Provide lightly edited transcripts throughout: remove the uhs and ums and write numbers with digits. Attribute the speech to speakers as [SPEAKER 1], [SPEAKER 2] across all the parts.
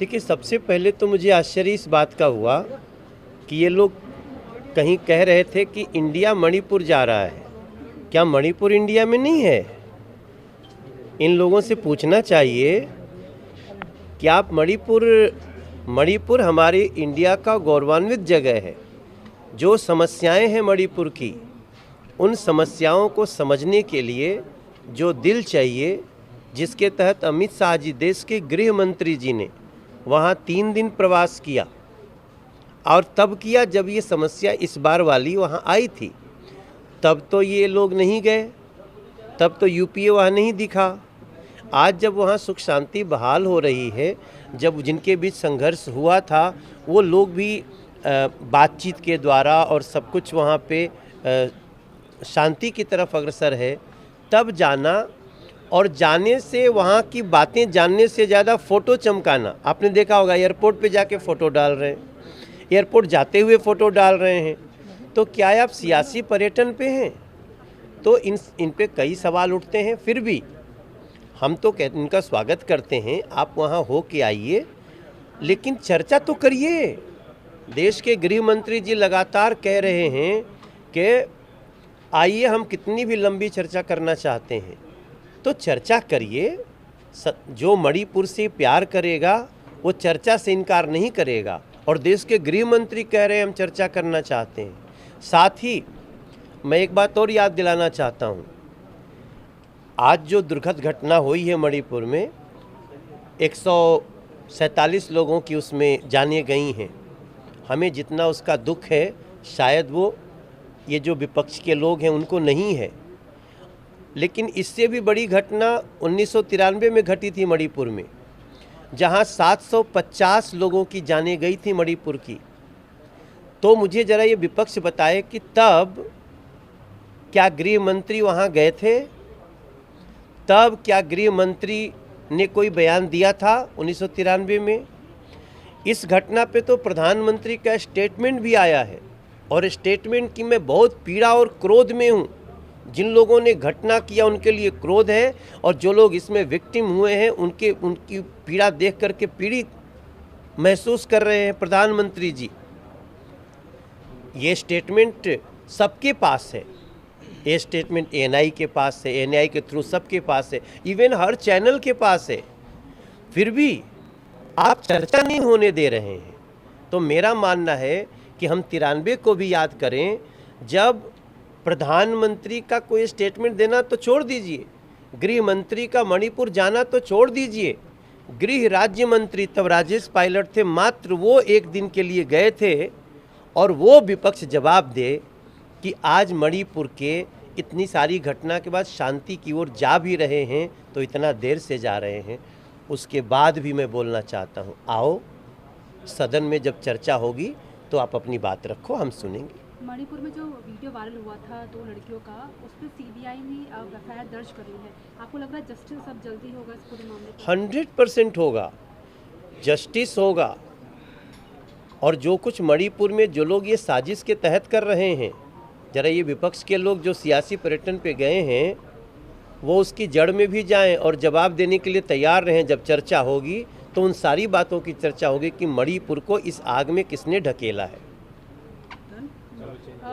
[SPEAKER 1] देखिए, सबसे पहले तो मुझे आश्चर्य इस बात का हुआ कि ये लोग कहीं कह रहे थे कि इंडिया मणिपुर जा रहा है। क्या मणिपुर इंडिया में नहीं है? इन लोगों से पूछना चाहिए कि आप मणिपुर हमारे इंडिया का गौरवान्वित जगह है। जो समस्याएं हैं मणिपुर की, उन समस्याओं को समझने के लिए जो दिल चाहिए, जिसके तहत अमित शाह जी, देश के गृह मंत्री जी ने वहाँ 3 दिन प्रवास किया, और तब किया जब ये समस्या इस बार वाली वहाँ आई थी। तब तो ये लोग नहीं गए, तब तो यूपीए वहाँ नहीं दिखा। आज जब वहाँ सुख शांति बहाल हो रही है, जब जिनके बीच संघर्ष हुआ था वो लोग भी बातचीत के द्वारा और सब कुछ वहाँ पे शांति की तरफ अग्रसर है, तब जाना, और जाने से वहाँ की बातें जानने से ज़्यादा फ़ोटो चमकाना। आपने देखा होगा एयरपोर्ट पे जाके फ़ोटो डाल रहे हैं, एयरपोर्ट जाते हुए फ़ोटो डाल रहे हैं। तो क्या आप सियासी पर्यटन पे हैं? तो इन पे कई सवाल उठते हैं। फिर भी हम तो इनका स्वागत करते हैं, आप वहाँ हो के आइए, लेकिन चर्चा तो करिए। देश के गृह मंत्री जी लगातार कह रहे हैं कि आइए, हम कितनी भी लंबी चर्चा करना चाहते हैं, तो चर्चा करिए। जो मणिपुर से प्यार करेगा वो चर्चा से इनकार नहीं करेगा, और देश के गृह मंत्री कह रहे हैं हम चर्चा करना चाहते हैं। साथ ही मैं एक बात और याद दिलाना चाहता हूँ, आज जो दुर्घट घटना हुई है मणिपुर में, 147 लोगों की उसमें जानें गई हैं। हमें जितना उसका दुख है, शायद वो ये जो विपक्ष के लोग हैं उनको नहीं है। लेकिन इससे भी बड़ी घटना 1993 में घटी थी मणिपुर में, जहां 750 लोगों की जानें गई थी मणिपुर की। तो मुझे ज़रा ये विपक्ष बताए कि तब क्या गृह मंत्री वहां गए थे? तब क्या गृह मंत्री ने कोई बयान दिया था 1993 में? इस घटना पे तो प्रधानमंत्री का स्टेटमेंट भी आया है, और स्टेटमेंट की मैं बहुत पीड़ा और क्रोध में हूँ। जिन लोगों ने घटना किया उनके लिए क्रोध है, और जो लोग इसमें विक्टिम हुए हैं उनकी पीड़ा देख करके पीड़ित महसूस कर रहे हैं। प्रधानमंत्री जी, ये स्टेटमेंट सबके पास है, ये स्टेटमेंट एएनआई के पास है, एएनआई के थ्रू सबके पास है, इवन हर चैनल के पास है। फिर भी आप चर्चा नहीं होने दे रहे हैं। तो मेरा मानना है कि हम 93 को भी याद करें, जब प्रधानमंत्री का कोई स्टेटमेंट देना तो छोड़ दीजिए, गृह मंत्री का मणिपुर जाना तो छोड़ दीजिए, गृह राज्य मंत्री तब राजेश पायलट थे, मात्र वो एक दिन के लिए गए थे, और वो विपक्ष जवाब दे कि आज मणिपुर के इतनी सारी घटना के बाद शांति की ओर जा भी रहे हैं, तो इतना देर से जा रहे हैं। उसके बाद भी मैं बोलना चाहता हूँ, आओ सदन में जब चर्चा होगी तो आप अपनी बात रखो, हम सुनेंगे।
[SPEAKER 2] मणिपुर में जो वीडियो वायरल हुआ था 2 लड़कियों का, उस पर सीबीआई ने एफआईआर दर्ज करी है। आपको लग रहा है जस्टिस अब जल्दी होगा इस पूरे मामले पर?
[SPEAKER 1] 100% होगा, जस्टिस होगा। और जो कुछ मणिपुर में जो लोग ये साजिश के तहत कर रहे हैं, जरा ये विपक्ष के लोग जो सियासी पर्यटन पे गए हैं, वो उसकी जड़ में भी जाएं और जवाब देने के लिए तैयार रहें। जब चर्चा होगी तो उन सारी बातों की चर्चा होगी कि मणिपुर को इस आग में किसने ढकेला है।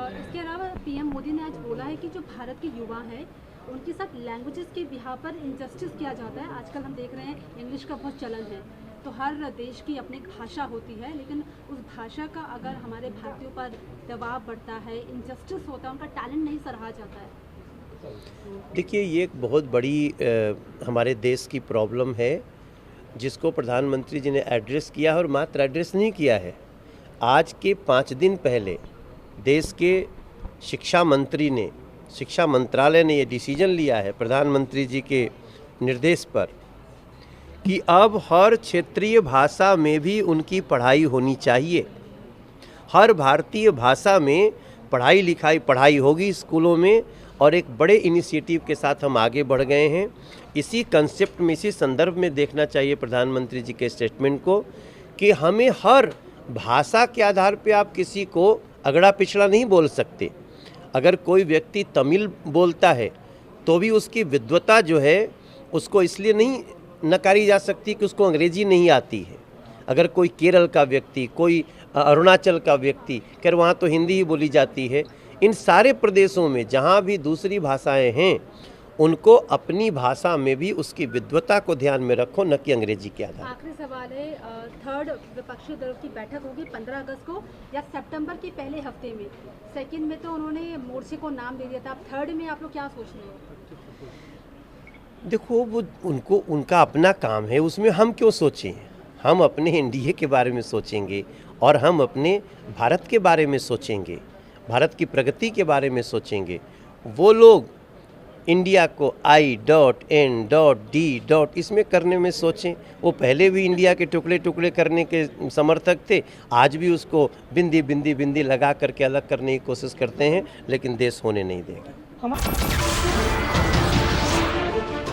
[SPEAKER 2] इसके अलावा पीएम मोदी ने आज बोला है कि जो भारत के युवा हैं उनके साथ लैंग्वेजेस के बिहार पर इनजस्टिस किया जाता है। आजकल हम देख रहे हैं इंग्लिश का बहुत चलन है, तो हर देश की अपनी भाषा होती है, लेकिन उस भाषा का अगर हमारे भारतीयों पर दबाव बढ़ता है, इनजस्टिस होता है, उनका टैलेंट नहीं सराहा जाता है।
[SPEAKER 1] देखिए, ये एक बहुत बड़ी हमारे देश की प्रॉब्लम है, जिसको प्रधानमंत्री जी ने एड्रेस किया है, और मात्र एड्रेस नहीं किया है। आज के 5 दिन पहले देश के शिक्षा मंत्रालय ने ये डिसीजन लिया है प्रधानमंत्री जी के निर्देश पर, कि अब हर क्षेत्रीय भाषा में भी उनकी पढ़ाई होनी चाहिए। हर भारतीय भाषा में पढ़ाई होगी स्कूलों में, और एक बड़े इनिशिएटिव के साथ हम आगे बढ़ गए हैं। इसी कंसेप्ट में, इसी संदर्भ में देखना चाहिए प्रधानमंत्री जी के स्टेटमेंट को, कि हमें हर भाषा के आधार पे आप किसी को अगड़ा पिछड़ा नहीं बोल सकते। अगर कोई व्यक्ति तमिल बोलता है तो भी उसकी विद्वता जो है उसको इसलिए नहीं नकारी जा सकती कि उसको अंग्रेजी नहीं आती है। अगर कोई केरल का व्यक्ति, कोई अरुणाचल का व्यक्ति, खैर वहाँ तो हिंदी ही बोली जाती है, इन सारे प्रदेशों में जहाँ भी दूसरी भाषाएं हैं उनको अपनी भाषा में भी उसकी विद्वता को ध्यान में रखो, न कि अंग्रेजी के आधार।
[SPEAKER 2] आखिरी सवाल है, थर्ड विपक्षी दल की बैठक होगी 15 अगस्त को या सितंबर के पहले हफ्ते में? सेकंड में तो उन्होंने मोर्चे को नाम दे दिया था, अब थर्ड में आप लोग क्या सोच रहे हो?
[SPEAKER 1] देखो, वो उनका अपना काम है, उसमें हम क्यों सोचें। हम अपने एनडीए के बारे में सोचेंगे और हम अपने भारत के बारे में सोचेंगे, भारत की प्रगति के बारे में सोचेंगे। वो लोग इंडिया को I.N.D. इसमें करने में सोचें। वो पहले भी इंडिया के टुकड़े टुकड़े करने के समर्थक थे, आज भी उसको बिंदी बिंदी बिंदी लगा करके अलग करने की कोशिश करते हैं, लेकिन देश होने नहीं देगा।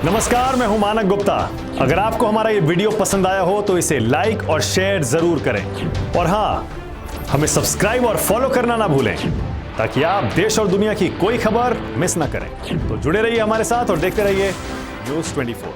[SPEAKER 3] नमस्कार, मैं हूं मानक गुप्ता। अगर आपको हमारा ये वीडियो पसंद आया हो तो इसे लाइक और शेयर जरूर करें, और हाँ, हमें सब्सक्राइब और फॉलो करना ना भूलें ताकि आप देश और दुनिया की कोई खबर मिस ना करें। तो जुड़े रहिए हमारे साथ और देखते रहिए न्यूज़ 24।